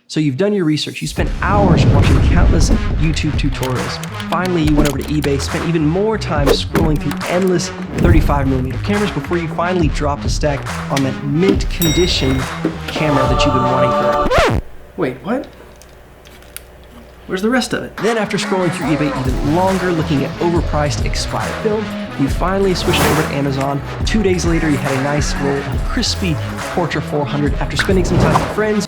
So you've done your research, you spent hours watching countless YouTube tutorials. Finally, you went over to eBay, spent even more time scrolling through endless 35mm cameras before you finally dropped a stack on that mint condition camera that you've been wanting forever. Wait, what? Where's the rest of it? Then after scrolling through eBay even longer, looking at overpriced expired film, you finally switched over to Amazon. 2 days later, you had a nice roll of crispy Portra 400 after spending some time with friends.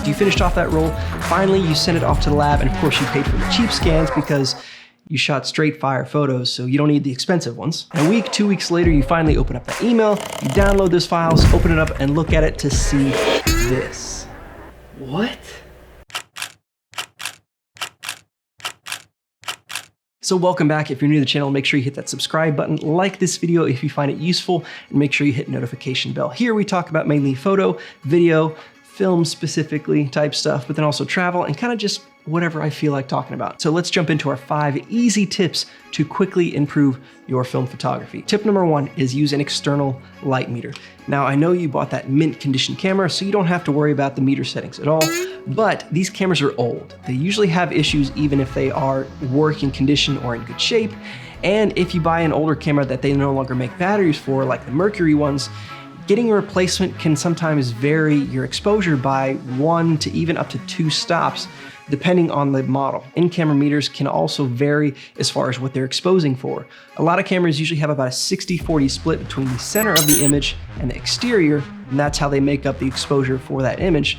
You finished off that roll. Finally, you sent it off to the lab, and of course you paid for the cheap scans because you shot straight fire photos, so you don't need the expensive ones. And a week, 2 weeks later, you finally open up that email, you download those files, open it up, and look at it to see this. What? So welcome back. If you're new to the channel, make sure you hit that subscribe button, like this video if you find it useful, and make sure you hit notification bell. Here we talk about mainly photo, video, film specifically type stuff, but then also travel and kind of just whatever I feel like talking about. So let's jump into our 5 easy tips to quickly improve your film photography. Tip number 1 is use an external light meter. Now I know you bought that mint condition camera, so you don't have to worry about the meter settings at all, but these cameras are old. They usually have issues even if they are working condition or in good shape. And if you buy an older camera that they no longer make batteries for, like the Mercury ones, getting a replacement can sometimes vary your exposure by 1 to even up to 2 stops, depending on the model. In-camera meters can also vary as far as what they're exposing for. A lot of cameras usually have about a 60-40 split between the center of the image and the exterior, and that's how they make up the exposure for that image.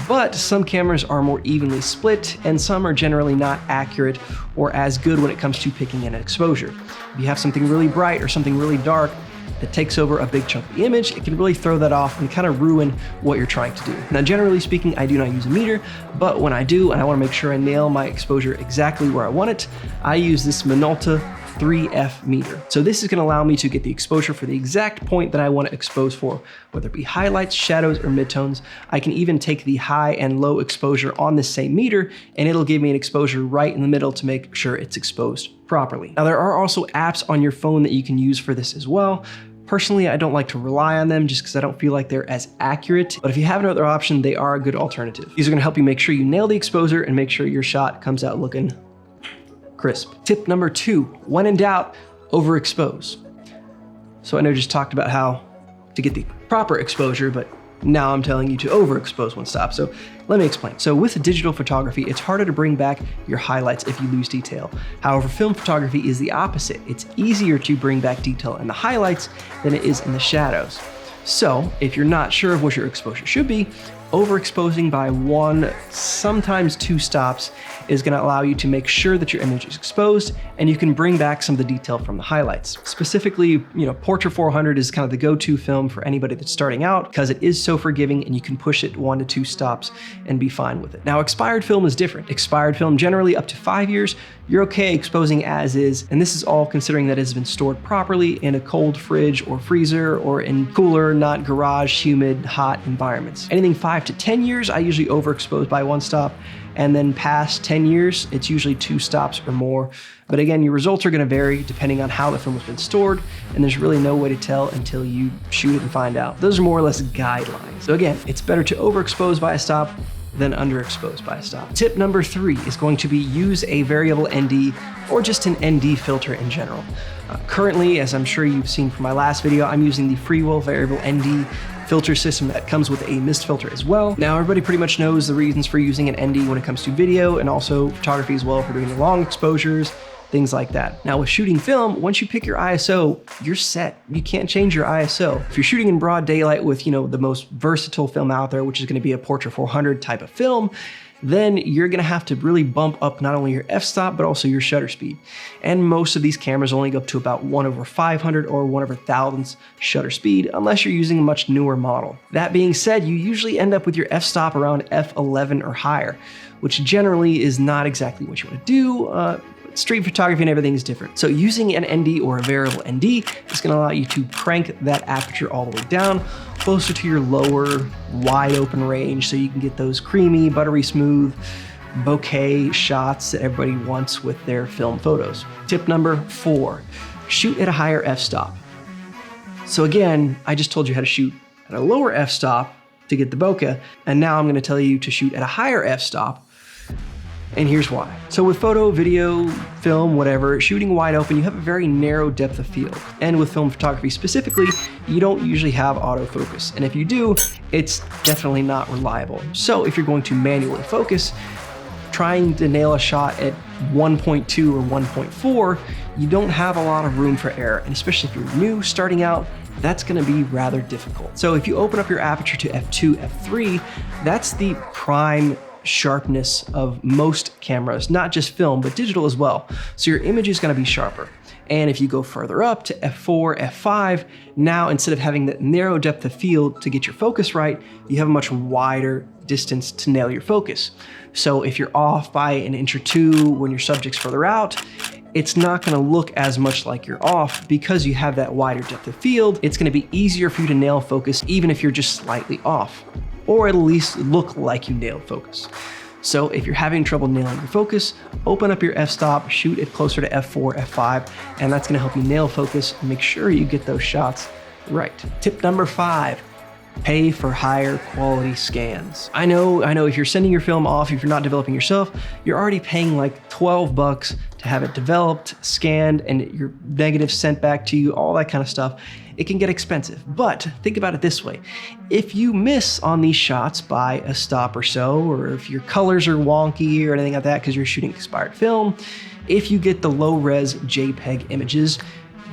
But some cameras are more evenly split, and some are generally not accurate or as good when it comes to picking an exposure. If you have something really bright or something really dark that takes over a big chunk of the image, it can really throw that off and kind of ruin what you're trying to do. Now, generally speaking, I do not use a meter, but when I do, and I want to make sure I nail my exposure exactly where I want it, I use this Minolta 3F meter. So this is going to allow me to get the exposure for the exact point that I want to expose for, whether it be highlights, shadows, or midtones. I can even take the high and low exposure on the same meter, and it'll give me an exposure right in the middle to make sure it's exposed properly. Now, there are also apps on your phone that you can use for this as well. Personally, I don't like to rely on them just because I don't feel like they're as accurate, but if you have another option, they are a good alternative. These are going to help you make sure you nail the exposure and make sure your shot comes out looking crisp. Tip number 2, when in doubt, overexpose. So I know I just talked about how to get the proper exposure, but now I'm telling you to overexpose one stop. So let me explain. So with digital photography, it's harder to bring back your highlights if you lose detail. However, film photography is the opposite. It's easier to bring back detail in the highlights than it is in the shadows. So if you're not sure of what your exposure should be, overexposing by 1, sometimes 2 stops is going to allow you to make sure that your image is exposed and you can bring back some of the detail from the highlights. Specifically, Portra 400 is kind of the go-to film for anybody that's starting out because it is so forgiving and you can push it 1 to 2 stops and be fine with it. Now, expired film is different. Expired film, generally up to 5 years, you're okay exposing as is, and this is all considering that it has been stored properly in a cold fridge or freezer or in cooler, not garage, humid, hot environments. Anything 5 to 10 years, I usually overexpose by 1 stop, and then past 10 years, it's usually 2 stops or more. But again, your results are going to vary depending on how the film has been stored, and there's really no way to tell until you shoot it and find out. Those are more or less guidelines. So again, it's better to overexpose by a stop than underexposed by a stop. Tip number 3 is going to be use a variable ND or just an ND filter in general. Currently, as I'm sure you've seen from my last video, I'm using the Freewell variable ND filter system that comes with a mist filter as well. Now, everybody pretty much knows the reasons for using an ND when it comes to video and also photography as well for doing long exposures, things like that. Now with shooting film, once you pick your ISO, you're set. You can't change your ISO. If you're shooting in broad daylight with, the most versatile film out there, which is going to be a Portra 400 type of film, then you're gonna have to really bump up not only your f-stop, but also your shutter speed. And most of these cameras only go up to about 1/500 or 1/1000th shutter speed, unless you're using a much newer model. That being said, you usually end up with your f-stop around f11 or higher, which generally is not exactly what you wanna do. street photography and everything is different. So using an ND or a variable ND is gonna allow you to crank that aperture all the way down, closer to your lower, wide open range, so you can get those creamy, buttery smooth, bokeh shots that everybody wants with their film photos. Tip number 4, shoot at a higher f-stop. So again, I just told you how to shoot at a lower f-stop to get the bokeh, and now I'm gonna tell you to shoot at a higher f-stop, and here's why. So with photo, video, film, whatever, shooting wide open, you have a very narrow depth of field. And with film photography specifically, you don't usually have autofocus. And if you do, it's definitely not reliable. So if you're going to manually focus, trying to nail a shot at 1.2 or 1.4, you don't have a lot of room for error. And especially if you're new starting out, that's gonna be rather difficult. So if you open up your aperture to f2, f3, that's the prime sharpness of most cameras, not just film, but digital as well. So your image is gonna be sharper. And if you go further up to f4, f5, now instead of having that narrow depth of field to get your focus right, you have a much wider distance to nail your focus. So if you're off by an inch or two when your subject's further out, it's not gonna look as much like you're off because you have that wider depth of field. It's gonna be easier for you to nail focus even if you're just slightly off, or at least look like you nailed focus. So if you're having trouble nailing your focus, open up your f-stop, shoot it closer to f4, f5, and that's gonna help you nail focus and make sure you get those shots right. Tip number 5, pay for higher quality scans. I know if you're sending your film off, if you're not developing yourself, you're already paying like 12 bucks to have it developed, scanned, and your negatives sent back to you, all that kind of stuff. It can get expensive, but think about it this way. If you miss on these shots by a stop or so, or if your colors are wonky or anything like that because you're shooting expired film, if you get the low-res JPEG images,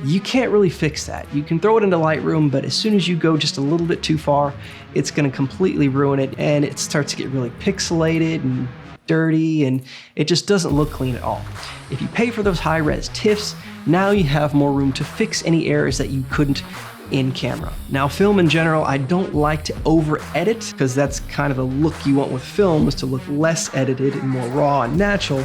you can't really fix that. You can throw it into Lightroom, but as soon as you go just a little bit too far, it's gonna completely ruin it, and it starts to get really pixelated and dirty, and it just doesn't look clean at all. If you pay for those high-res TIFFs, now you have more room to fix any errors that you couldn't in camera. Now, film in general, I don't like to over-edit because that's kind of the look you want with film, is to look less edited and more raw and natural.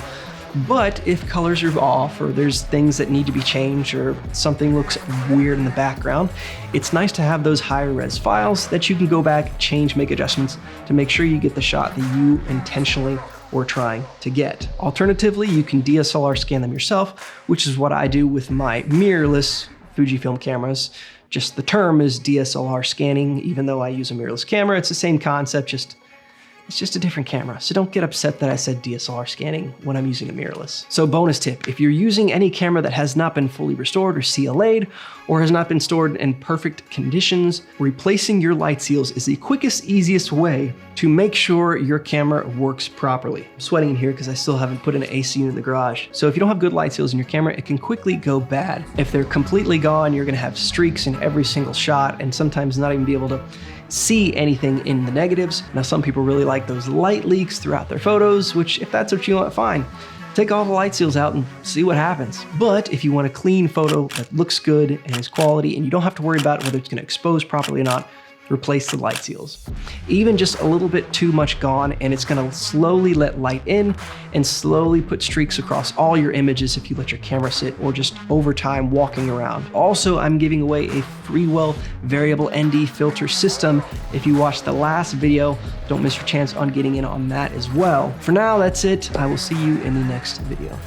But if colors are off, or there's things that need to be changed, or something looks weird in the background, it's nice to have those higher res files that you can go back, change, make adjustments to make sure you get the shot that you intentionally were trying to get. Alternatively, you can DSLR scan them yourself, which is what I do with my mirrorless Fujifilm cameras. Just the term is DSLR scanning, even though I use a mirrorless camera. It's the same concept, it's just a different camera. So don't get upset that I said DSLR scanning when I'm using a mirrorless. So bonus tip, if you're using any camera that has not been fully restored or CLA'd, or has not been stored in perfect conditions, replacing your light seals is the quickest, easiest way to make sure your camera works properly. I'm sweating in here because I still haven't put an AC unit in the garage. So if you don't have good light seals in your camera, it can quickly go bad. If they're completely gone, you're gonna have streaks in every single shot, and sometimes not even be able to see anything in the negatives. Now, some people really like those light leaks throughout their photos, which if that's what you want, fine. Take all the light seals out and see what happens. But if you want a clean photo that looks good and is quality, and you don't have to worry about whether it's gonna expose properly or not, replace the light seals. Even just a little bit too much gone, and it's gonna slowly let light in and slowly put streaks across all your images if you let your camera sit, or just over time walking around. Also, I'm giving away a Freewell variable ND filter system. If you watched the last video, don't miss your chance on getting in on that as well. For now, that's it. I will see you in the next video.